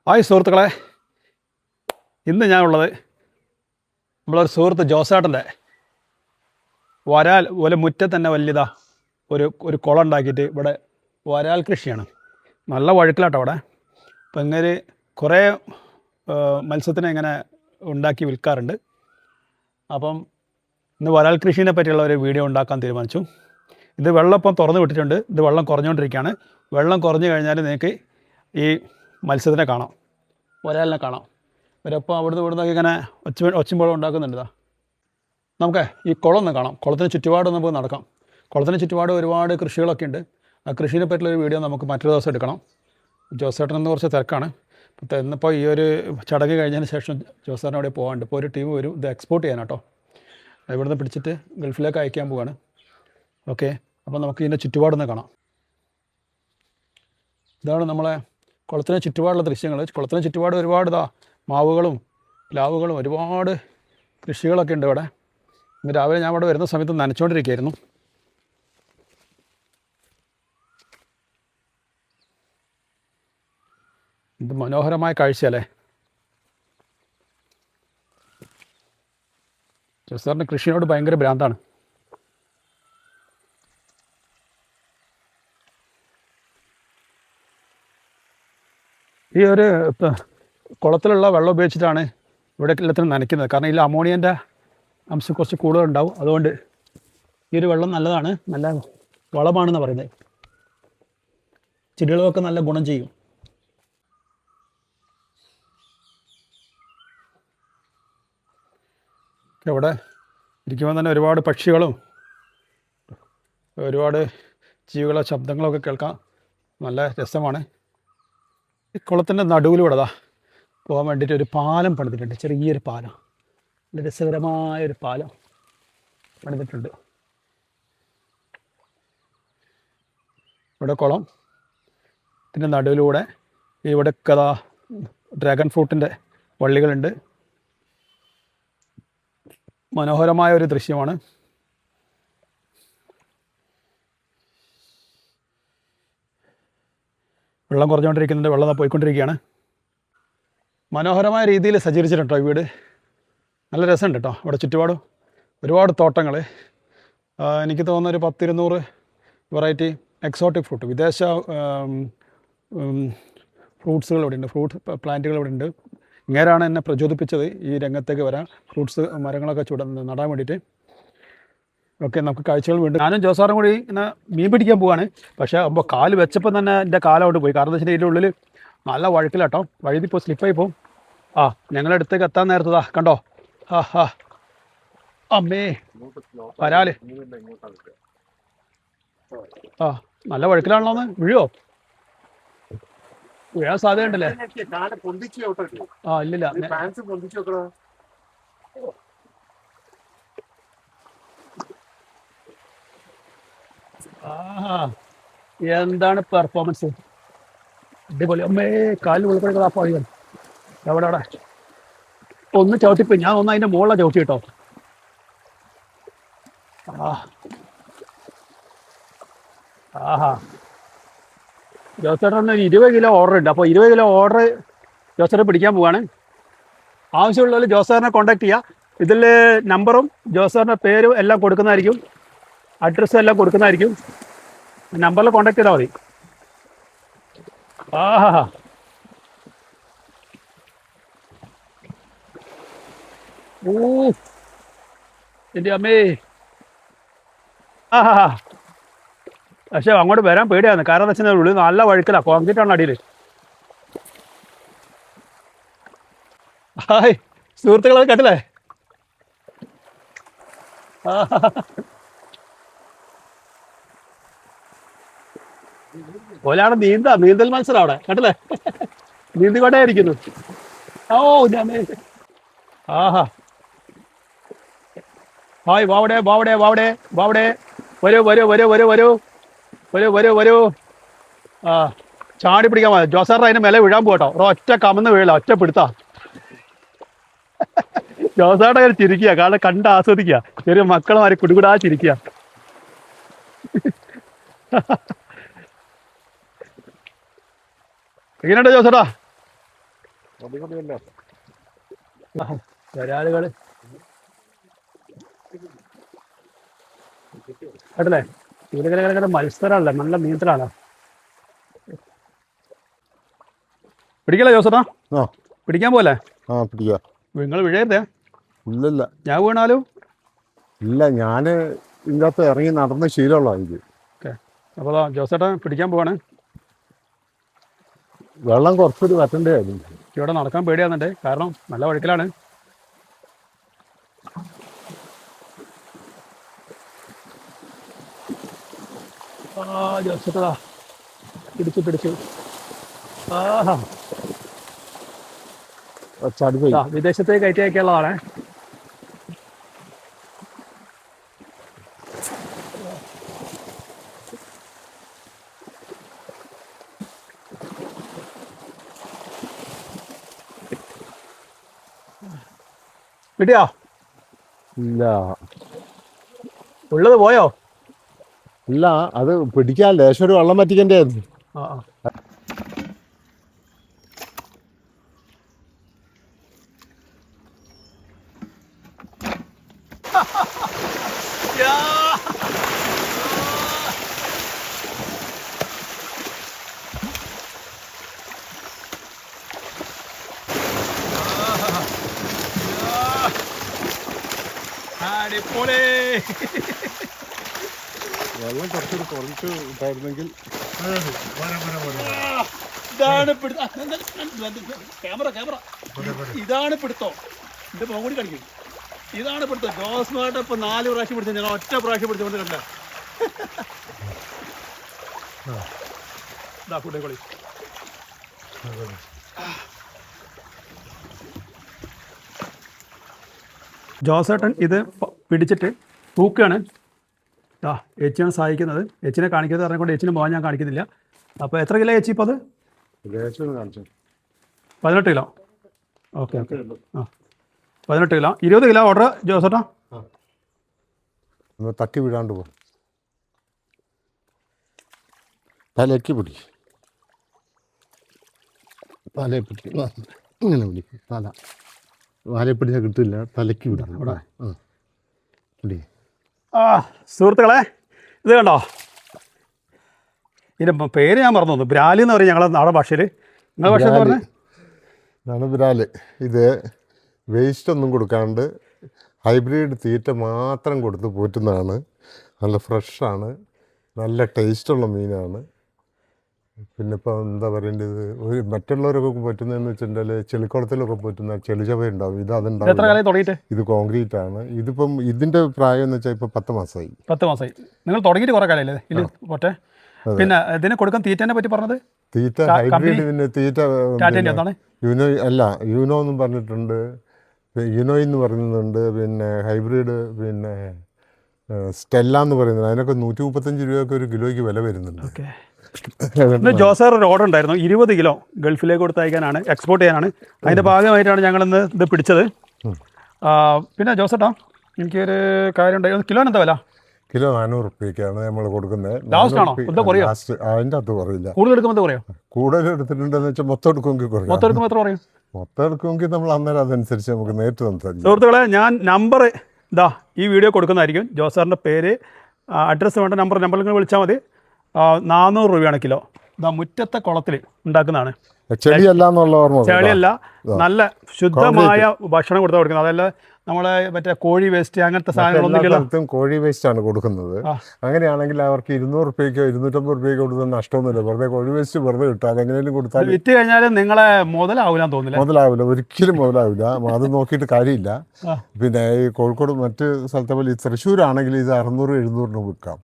Hi സുഹൃത്തുക്കളെ, ഇന്ന് ഞാനുള്ളത് നമ്മളൊരു സുഹൃത്ത് ജോസേട്ടൻ്റെ വരാൽ പോലെ മുറ്റത്ത് തന്നെ വലിയതാ ഒരു കുളം ഉണ്ടാക്കിയിട്ട് ഇവിടെ വരാൽ കൃഷിയാണ്. നല്ല വഴുക്കിലാട്ടോ അവിടെ. അപ്പം ഇങ്ങനെ കുറേ മത്സ്യത്തിനെ ഇങ്ങനെ ഉണ്ടാക്കി വിൽക്കാറുണ്ട്. അപ്പം ഇന്ന് വരാൽ കൃഷിനെ പറ്റിയുള്ള ഒരു വീഡിയോ ഉണ്ടാക്കാൻ തീരുമാനിച്ചു. ഇത് വെള്ളം ഇപ്പം തുറന്നു വിട്ടിട്ടുണ്ട്. ഇത് വെള്ളം കുറഞ്ഞുകൊണ്ടിരിക്കുകയാണ്. വെള്ളം കുറഞ്ഞു കഴിഞ്ഞാൽ നിങ്ങൾക്ക് ഈ മത്സ്യത്തിനെ കാണാം, വരാലിനെ കാണാം. ഇവരപ്പോൾ ഇവിടുന്നൊക്കെ ഇങ്ങനെ ഒച്ചുമ്പോഴും ഉണ്ടാക്കുന്നുണ്ട്. നമുക്ക് ഈ കുളം ഒന്ന് കാണാം. കുളത്തിന് ചുറ്റുപാട് നമുക്ക് നടക്കാം. കുളത്തിന് ചുറ്റുപാട് ഒരുപാട് കൃഷികളൊക്കെ ഉണ്ട്. ആ കൃഷിയെ പറ്റിയുള്ളൊരു വീഡിയോ നമുക്ക് മറ്റൊരു ദിവസം എടുക്കണം. ജോസേട്ടനെന്ന് കുറച്ച് തിരക്കാണ്. ഇന്നിപ്പോൾ ഈ ഒരു ചടങ്ങ് കഴിഞ്ഞതിന് ശേഷം ജോസേട്ടൻ അവിടെ പോകാനുണ്ട്. ഇപ്പോൾ ഒരു ടീം വരും ഇത് എക്സ്പോർട്ട് ചെയ്യാനാട്ടോ. ഇവിടുന്ന് പിടിച്ചിട്ട് ഗൾഫിലേക്ക് അയക്കാൻ പോവുകയാണ്. ഓക്കെ, അപ്പോൾ നമുക്ക് ഇതിൻ്റെ ചുറ്റുപാടൊന്ന് കാണാം. ഇതാണ് നമ്മളെ കുളത്തിന് ചുറ്റുപാടുള്ള ദൃശ്യങ്ങൾ. കുളത്തിന് ചുറ്റുപാട് ഒരുപാട് മാവുകളും പ്ലാവുകളും ഒരുപാട് കൃഷികളൊക്കെ ഉണ്ട് ഇവിടെ. ഇന്ന് രാവിലെ ഞാൻ ഇവിടെ വരുന്ന സമയത്ത് നനച്ചുകൊണ്ടിരിക്കുകയായിരുന്നു. ഇത് മനോഹരമായ കാഴ്ചയല്ലേ. ജോസാറിന് കൃഷിയോട് ഭയങ്കര ഭ്രാന്താണ്. ഈ ഒരു കുളത്തിലുള്ള വെള്ളം ഉപയോഗിച്ചിട്ടാണ് ഇവിടെ എല്ലാത്തിനും നനയ്ക്കുന്നത്. കാരണം ഇതിൽ അമോണിയൻ്റെ അംശം കുറച്ച് കൂടുതലുണ്ടാവും. അതുകൊണ്ട് ഈ ഒരു വെള്ളം നല്ലതാണ്, നല്ല വളമാണെന്ന് പറയുന്നത്. ചെടികളൊക്കെ നല്ല ഗുണം ചെയ്യും. ഇവിടെ ഇരിക്കുമ്പോൾ തന്നെ ഒരുപാട് പക്ഷികളും ഒരുപാട് ജീവികളെ ശബ്ദങ്ങളൊക്കെ കേൾക്കാം. നല്ല രസമാണ്. ഈ കുളത്തിൻ്റെ നടുവിലൂടെ പോകാൻ വേണ്ടിയിട്ട് ഒരു പാലം പണിതിട്ടുണ്ട്. ചെറിയൊരു പാലം, നല്ല രസകരമായൊരു പാലം പണിതിട്ടുണ്ട്. ഇവിടെ കുളം, ഇതിൻ്റെ നടുവിലൂടെ ഇവിടെ ഡ്രാഗൺ ഫ്രൂട്ടിൻ്റെ വള്ളികളുണ്ട്. മനോഹരമായ ഒരു ദൃശ്യമാണ്. വെള്ളം കുറഞ്ഞുകൊണ്ടിരിക്കുന്നുണ്ട്. വെള്ളം പോയിക്കൊണ്ടിരിക്കുകയാണ്. മനോഹരമായ രീതിയിൽ സജ്ജീകരിച്ചിട്ടുണ്ട് ഈ വീട്. നല്ല രസമുണ്ട് കേട്ടോ. ഇവിടെ ചുറ്റുപാടും ഒരുപാട് തോട്ടങ്ങൾ. എനിക്ക് തോന്നുന്ന ഒരു 10-200 വെറൈറ്റി എക്സോട്ടിക് ഫ്രൂട്ട്, വിദേശ ഫ്രൂട്ട്സുകൾ ഇവിടെ ഉണ്ട്, ഫ്രൂട്ട് പ്ലാന്റുകൾ ഇവിടെ ഉണ്ട്. ഇങ്ങനെയാണ് എന്നെ പ്രചോദിപ്പിച്ചത് ഈ രംഗത്തേക്ക് വരാൻ, ഫ്രൂട്ട്സ് മരങ്ങളൊക്കെ നടാൻ വേണ്ടിയിട്ട്. ഓക്കെ, നമുക്ക് കാഴ്ചകൾ വീണ്ടും. ഞാനും ജോസാറും കൂടി ഇങ്ങനെ മീൻ പിടിക്കാൻ പോവാണ്. പക്ഷേ അപ്പോൾ കാല് വെച്ചപ്പോൾ തന്നെ എൻ്റെ കാലോട്ട് പോയി. കാരണം എന്താ വെച്ചാൽ ഇതിൻ്റെ ഉള്ളിൽ നല്ല വഴുക്കിലാട്ടോ. വഴുതിപ്പോൾ സ്ലിപ്പായി പോവും. ഞങ്ങളടുത്തേക്ക് എത്താൻ നേരത്തതാ കണ്ടോ. അമ്മേ വരാല്. നല്ല വഴുക്കിലാണല്ലോ. വീഴോ? വീഴാൻ സാധ്യതയുണ്ടല്ലേ? ഇല്ലില്ല. എന്താണ് പെർഫോമൻസ്, അടിപൊളി. അമ്മേ കാലിൽ ഉൾപ്പെടുക്കുന്ന പാടികൾ. എവിടെ ഒന്ന് ചവിട്ടിപ്പോയി. ഞാൻ ഒന്ന് അതിൻ്റെ മുകളിലാണ് ചവിട്ടി കേട്ടോ. ജോസേട്ടൻ 20 കിലോ ഓർഡർ ഉണ്ട്. അപ്പോൾ 20 കിലോ ഓർഡർ ജോസേട്ടൻ പിടിക്കാൻ പോവാണ്. ആവശ്യമുള്ളവർ ജോസേട്ടനെ കോൺടാക്ട് ചെയ്യുക. ഇതിൽ നമ്പറും ജോസേട്ടൻ്റെ പേരും എല്ലാം കൊടുക്കുന്നതായിരിക്കും, അഡ്രസ്സും എല്ലാം കൊടുക്കുന്നതായിരിക്കും. നമ്പറിൽ കോൺടാക്ട് ചെയ്താൽ മതി. എൻ്റെ അമ്മേ. പക്ഷെ അങ്ങോട്ട് വരാൻ പേടിയാണ്. കാരണം എന്താ വെച്ചാൽ ഉള്ളിൽ നല്ല വഴുക്കല, കോൺക്രീറ്റാണ് അടിയിൽ. ഹായ് സുഹൃത്തുക്കളെ, കേട്ടില്ലേ? ഒരാളെ നീന്തൽ മത്സരം അവിടെ കണ്ടില്ലേ? നീന്തിക്കൊണ്ടേയിരിക്കുന്നു. ഹായ് വാവടെ വാവടെ വാവടെ വാവടെ. വരൂ വരൂ വരൂ വരൂ വരൂ വരൂ വരൂ വരൂ. ചാടി പിടിക്കാൻ മതി. ജോസാറിന് അതിന് മേലെ വീഴാൻ പോകട്ടോ. ഒറ്റ കമന്ന് വീഴല, ഒറ്റ പിടുത്താ. ജോസാറിന്റെ കാര്യം ചിരിക്കുക, കാരണം കണ്ട് ആസ്വദിക്കുക. ചെറിയ മക്കളുമാരെ കുടുകുടാ ചിരിക്കുക. എങ്ങനെയുണ്ട് ജോസേട്ടാ? വരാലുകൾ കേട്ടല്ലേ, ഇതിങ്ങനെ മത്സരമല്ല, നല്ല നീന്തലാണ്. പിടിക്കല്ലേ ജോസേട്ടാ? ആ പിടിക്കാൻ പോലെ പിടിക്കാം. നിങ്ങൾ വീഴരുതേ. ഇല്ലല്ല, ഞാൻ വീണാലും ഇല്ല, ഞാൻ ഇതിൻ്റെ അകത്ത് ഇറങ്ങി നടന്ന ശീലമുള്ള എനിക്ക്. ഓക്കെ. അപ്പോൾ ജോസേട്ടാ പിടിക്കാൻ പോവാണ്. വെള്ളം കുറച്ചൊരു വറ്റണ്ടേ ആയിരുന്നു. ഇവിടെ നടക്കാൻ പേടിയാകുന്നുണ്ട്, കാരണം നല്ല വഴുക്കലാണ്. ജോസേട്ടാ പിടിച്ചു. ആഹാ, ചടുപോയി. വിദേശത്തേക്ക് കയറ്റി അയക്കാനുള്ളതാണ്. കിട്ടിയോ? ഇല്ല ഉള്ളത് പോയോ? ഇല്ല, അത് പിടിക്കാൻ ലേശം ഒരു വെള്ളം പറ്റിക്കണ്ടേ ആയിരുന്നു. ആ അടിപൊളി. വെള്ളം കുറച്ചൊരു കുറച്ച് ഇട്ടായിരുന്നെങ്കിൽ. ഇതാണ് ക്യാമറ ഇതാണ് പിടുത്തം. എന്റെ മുഖം കൂടി കാണിക്കും. ഇതാണ് പിടുത്തം. ജോസ്മായിട്ട് ഇപ്പൊ 4 പ്രാവശ്യം പിടിച്ച, ഞങ്ങൾ ഒറ്റ പ്രാവശ്യം പിടിച്ചോണ്ട് കണ്ട. കൂട്ടിക്കോളി. ജോസേട്ടൻ ഇത് പിടിച്ചിട്ട് തൂക്കുകയാണ്. ഏച്ചിയാണ് സഹായിക്കുന്നത്. ഏച്ചിനെ കാണിക്കുന്നത് പറഞ്ഞുകൊണ്ട് ഏച്ചിന് പോകാൻ ഞാൻ കാണിക്കുന്നില്ല. അപ്പോൾ എത്ര കിലോ ഏച്ചി ഇപ്പോൾ അത്? 18 കിലോ. ഓക്കെ. ആ 18 കിലോ. 20 kilo order ജോസേട്ടാ. തട്ടി വിടാണ്ട് പോ. തലയ്ക്ക് പിടി. തലയെ പിടി. ഇങ്ങനെ പിടി. തല വാലയെ പിടിച്ചാൽ കിട്ടില്ല. തലയ്ക്ക് വിടാം. അവിടെ പിടി. സുഹൃത്തുക്കളെ, ഇത് കണ്ടോ, ഇതിൻ്റെ പേര് ഞാൻ മറന്നു. ബ്രാലി എന്ന് പറയും ഞങ്ങളുടെ നാടൻ ഭാഷയിൽ. നിങ്ങളുടെ ഭാഷ എന്ന് പറഞ്ഞാൽ ഇതാണ് ബ്രാല്. ഇത് വേസ്റ്റ് ഒന്നും കൊടുക്കാണ്ട് ഹൈബ്രിഡ് തീറ്റ മാത്രം കൊടുത്ത് പോറ്റുന്നതാണ്. നല്ല ഫ്രഷാണ്, നല്ല ടേസ്റ്റുള്ള മീനാണ്. പിന്നെ ഇപ്പോൾ എന്താ പറയേണ്ടത്, ഒരു മറ്റുള്ളവരൊക്കെ പറ്റുന്നതെന്ന് വെച്ചിട്ടുണ്ടെങ്കിൽ ചെളിക്കുളത്തിലൊക്കെ പറ്റുന്ന ചെളിചവ ഉണ്ടാവും. ഇത് അതുണ്ടാവും. ഇത് കോൺക്രീറ്റ് ആണ്. ഇതിപ്പം ഇതിൻ്റെ പ്രായം എന്ന് വെച്ചാൽ ഇപ്പോൾ 10 മാസമായി. 10 മാസമായി. നിങ്ങൾ തുടങ്ങിയിട്ട് കുറേ കാലമല്ലേ ഇത് പോട്ടെ? പിന്നെ ഇതിനെ കൊടുക്കാൻ തീറ്റേനെ പറ്റി പറഞ്ഞത്? തീറ്റ ഹൈബ്രിഡ്. പിന്നെ തീറ്റ യൂനോ എന്നും പറഞ്ഞിട്ടുണ്ട്, യുനോയ് എന്ന് പറയുന്നുണ്ട്, പിന്നെ ഹൈബ്രിഡ്, പിന്നെ സ്റ്റെല്ല എന്ന് പറയുന്നത്. അതിനൊക്കെ 135 രൂപയൊക്കെ ഒരു കിലോയ്ക്ക് വില വരുന്നുണ്ട്. ഓക്കെ. ജോസർ ഒരു ഓർഡർ ഉണ്ടായിരുന്നു, 20 കിലോ ഗൾഫിലേക്ക് കൊടുത്തയക്കാനാണ്, എക്സ്പോർട്ട് ചെയ്യാനാണ്. അതിൻ്റെ ഭാഗമായിട്ടാണ് ഞങ്ങളിന്ന് ഇത് പിടിച്ചത്. പിന്നെ ജോസേട്ടാ, എനിക്കൊരു കാര്യം ഉണ്ടായിരുന്നു. കിലോന് എന്താ വില? കിലോ 400 റുപ്യക്കാണ് നമ്മൾ കൊടുക്കുന്നത്. ലാസ്റ്റ് ആണോ? എന്താ കുറയോ? അതിൻ്റെ അകത്ത് കുറയില്ല. കൂടുതൽ എടുക്കുമ്പോൾ കുറയോ? കൂടുതൽ എടുത്തിട്ടുണ്ടെന്ന് വെച്ചാൽ മൊത്തം എടുക്കുമെങ്കിൽ കുറയും. മൊത്തം എടുക്കുമ്പോൾ എത്ര പറയും? മൊത്തം എടുക്കുമെങ്കിൽ നമ്മൾ അന്നേരം അതനുസരിച്ച് നമുക്ക് നേരിട്ട് സംസാരിക്കും. സുഹൃത്തുക്കളെ, ഞാൻ നമ്പർ ഈ വീഡിയോ കൊടുക്കുന്നതായിരിക്കും. ജോസാറിൻ്റെ പേര്, അഡ്രസ്സ് വേണ്ട നമ്പറിൽ നിങ്ങൾ വിളിച്ചാൽ മതി. 400 രൂപയാണ് കിലോ. മുറ്റത്തെ കുളത്തിൽ ഉണ്ടാക്കുന്നതാണ്. ചെളിയല്ല എന്നുള്ള ഓർമ്മ. ചെളിയല്ല, നല്ല ശുദ്ധമായ ഭക്ഷണം കൊടുത്താൽ കൊടുക്കുന്നത്. അതല്ല നമ്മളെ മറ്റേ കോഴി വേസ്റ്റ് അങ്ങനത്തെ സാധനങ്ങളൊന്നും. കോഴി വേസ്റ്റ് ആണ് കൊടുക്കുന്നത്. അങ്ങനെയാണെങ്കിൽ അവർക്ക് 200 റുപ്യക്കോ 250 റുപ്യക്കോ കൊടുത്താൽ നഷ്ടമൊന്നുമില്ല. വെറുതെ കോഴി വേസ്റ്റ് വെറുതെ കിട്ടും. അതെങ്ങനെയും കൊടുത്താൽ വിറ്റ് കഴിഞ്ഞാൽ നിങ്ങളെ മുതലാവില്ല തോന്നില്ല. മുതലാവില്ല, ഒരിക്കലും മുതലാവില്ല. അത് നോക്കിയിട്ട് കാര്യമില്ല. പിന്നെ ഈ കോഴിക്കോട് മറ്റ് സ്ഥലത്തെ പോലെ തൃശ്ശൂരാണെങ്കിൽ ഇത് 600-700 വിൽക്കാം.